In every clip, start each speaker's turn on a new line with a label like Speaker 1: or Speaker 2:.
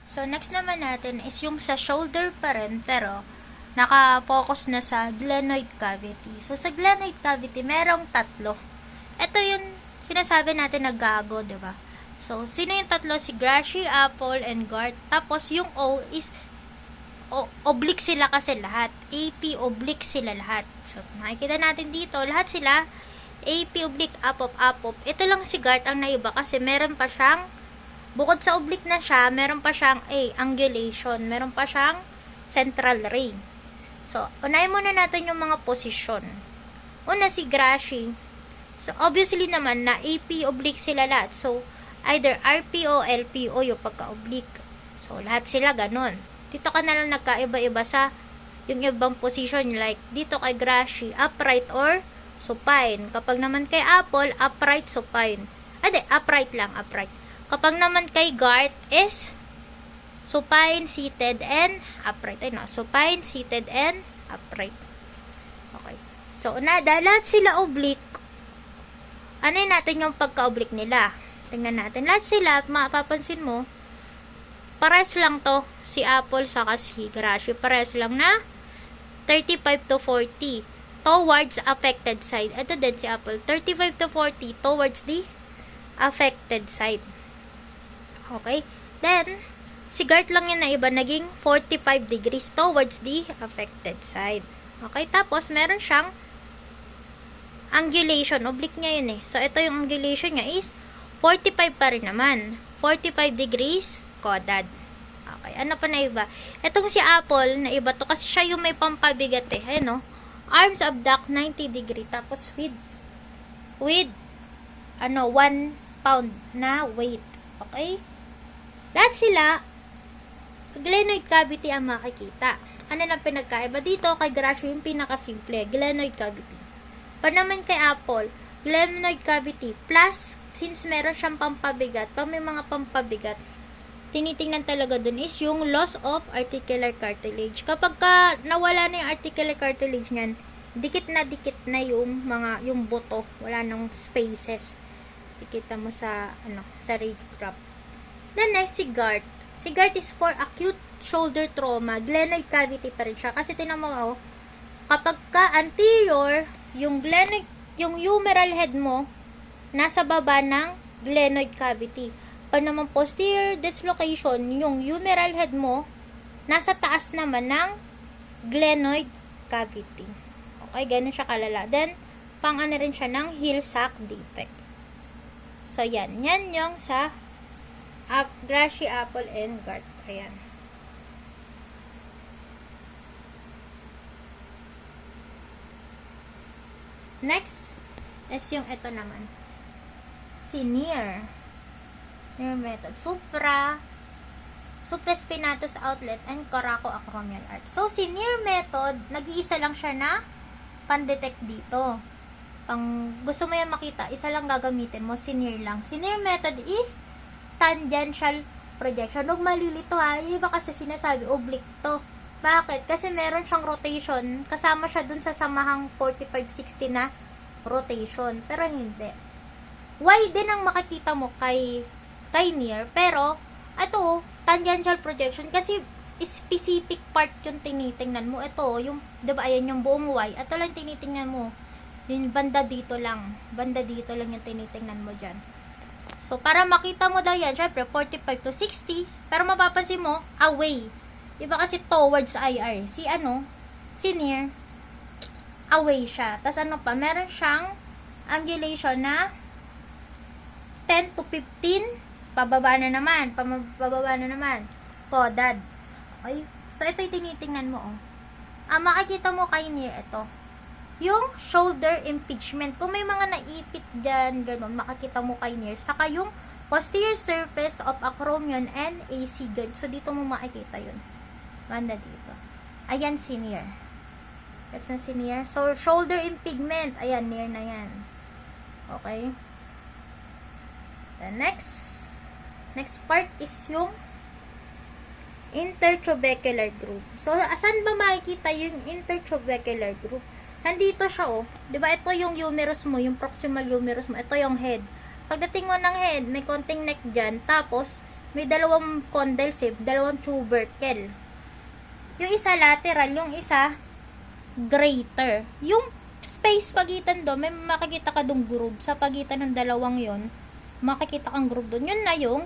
Speaker 1: So, next naman natin is yung sa shoulder pa rin, pero naka-focus na sa glenoid cavity. So, sa glenoid cavity, merong tatlo. Ito yung sinasabi natin na gago, diba? So, sino yung tatlo? Si Gracie, Apple, and Gart. Tapos, yung O is oblique sila kasi lahat. AP, oblique sila lahat. So, nakikita natin dito, lahat sila AP, oblique, apop, apop. Ito lang si Gart ang naiba kasi meron pa siyang, bukod sa oblique na siya, meron pa siyang angulation. Meron pa siyang central ray. So, unahin muna natin yung mga posisyon. Una, si Gracie. So, obviously naman na AP, oblique sila lahat. So, either RPO, LPO yung pagka-oblique. So, lahat sila ganun. Dito ka na lang nagkaiba-iba sa yung ibang position. Like, dito kay Gracie, upright or supine. Kapag naman kay Apple, upright, supine. Upright lang, upright. Kapag naman kay Gart is supine, seated, and upright. Supine, seated, and upright. Okay. So, lahat sila oblique. Ano natin yung pagka-oblique nila? Tingnan natin. Lahat sila, mapapansin mo, pares lang to. Si Apple saka si Gracie. Pares lang na 35 to 40 towards affected side. Ito din si Apple. 35 to 40 towards the affected side. Okay. Then, si Gart lang yun na iba. Naging 45 degrees towards the affected side. Okay. Tapos, meron siyang angulation. Oblique niya yun eh. So, ito yung angulation niya is 45 pa rin naman. 45 degrees caudad. Okay, ano pa na iba? Itong si Apple, na iba to kasi siya yung may pampabigat eh. Ayun, no? Arms abduct 90 degree. Tapos with 1 pound na weight. Okay? Lahat sila, glenoid cavity ang makikita. Ano na pinagkaiba dito? Kay Gracie yung pinakasimple, glenoid cavity. Pa naman kay Apple, glenoid cavity plus, since meron siyang pampabigat, pag may mga pampabigat, tinitingnan talaga dun is yung loss of articular cartilage. Kapag nawala na yung articular cartilage niyan, dikit na yung buto, wala nang spaces. Dikita mo sa sa radiograph. Then next, si Gart. Si Gart is for acute shoulder trauma. Glenoid cavity pa rin siya. Kasi tinan mo, kapag ka anterior, yung humeral head mo, nasa baba ng glenoid cavity. Pag naman posterior dislocation, yung humeral head mo, nasa taas naman ng glenoid cavity. Okay, ganun siya kalala. Then, rin siya ng heel sac defect. So, yan. Yan yung sa Gracie, Apple, and Gart. Ayan. Next, is yung ito naman. Si Near method. Supraspinatus outlet, and coracoacromial arch. So, si Near method, nag-iisa lang siya na pan-detect dito. Pang gusto mo yan makita, isa lang gagamitin mo, si Near lang. Si Near method is tangential projection. Huwag malilito ha. Iba kasi sinasabi, oblique to. Bakit? Kasi meron siyang rotation. Kasama siya dun sa samahang 45-60 na rotation. Pero hindi. Y din ang makikita mo kay Near. Pero, ito, tangential projection. Kasi, specific part yung tinitingnan mo. Ito, yung, diba, ayan yung buong Y. Ito lang tinitingnan mo. Yung banda dito lang. Banda dito lang yung tinitingnan mo dyan. So, para makita mo daw yan, syempre, 45 to 60. Pero mapapansin mo, away. Diba kasi towards IR. Si Near, away siya. Tapos meron siyang angulation na 10 to 15, pababa na naman, caudad. Okay? So, ito yung tinitingnan mo, makikita mo kay Near, ito. Yung shoulder impingement. Kung may mga naipit dyan, ganun, makikita mo kay Near. Saka yung posterior surface of acromion and AC guide. So, dito mo makikita yun. Banda dito. Ayan si Near. That's na si Near. So, shoulder impingement. Ayan, Near na yan. Okay? The next part is yung intertrabecular groove. So, asan ba makikita yung intertrabecular groove? Nandito siya, 'Di ba? Ito yung humerus mo, yung proximal humerus mo. Ito yung head. Pagdating mo ng head, may konting neck dyan. Tapos, may dalawang condyle, dalawang tubercle. Yung isa lateral, yung isa greater. Yung space pagitan doon, may makikita ka dong groove sa pagitan ng dalawang yon. Makikita kang groove doon. Yun na yung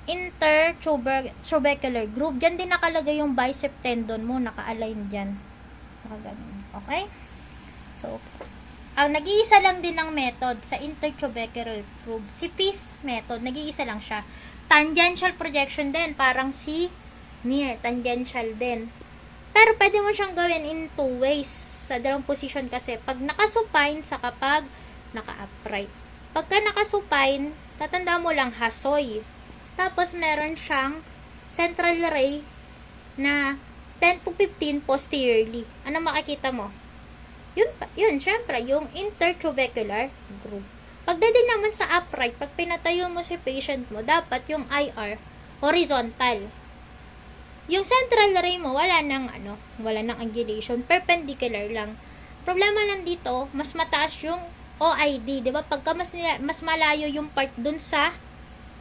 Speaker 1: intertubercular groove. Diyan din nakalagay yung bicep tendon mo, naka-align diyan. Nakaganon. Okay? So, ang nag-iisa lang din ng method sa intertubercular groove, si Peace method, nag-iisa lang siya. Tangential projection din, parang si near, tangential din. Pero pwede mo siyang gawin in two ways, sa dalawang position kasi. Pag nakasupine, sa kapag naka-upright. Pagka nakasupine, tatanda mo lang hasoy. Tapos meron siyang central ray na 10 to 15 posteriorly. Ano makikita mo? Yun, syempre, yung intertubercular groove. Pagdating naman sa upright, pag pinatayo mo si patient mo, dapat yung IR horizontal. Yung central ray mo, wala nang angulation, perpendicular lang. Problema lang dito, mas mataas yung OID, 'di ba? Pagka mas malayo yung part dun sa,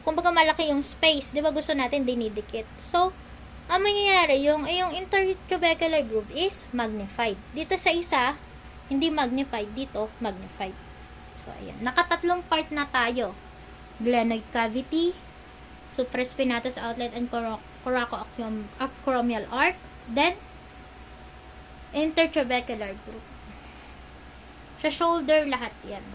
Speaker 1: kumbaga malaki yung space, 'di ba? Gusto natin dinidikit. So, ang mangyayari, yung intertubercular groove is magnified. Dito sa isa, hindi magnified, dito magnified. So, ayan. Nakatatlong part na tayo. Glenoid cavity, supraspinatus outlet, and coracoacromial arc. Then, intertubercular groove. Sa shoulder, lahat yan.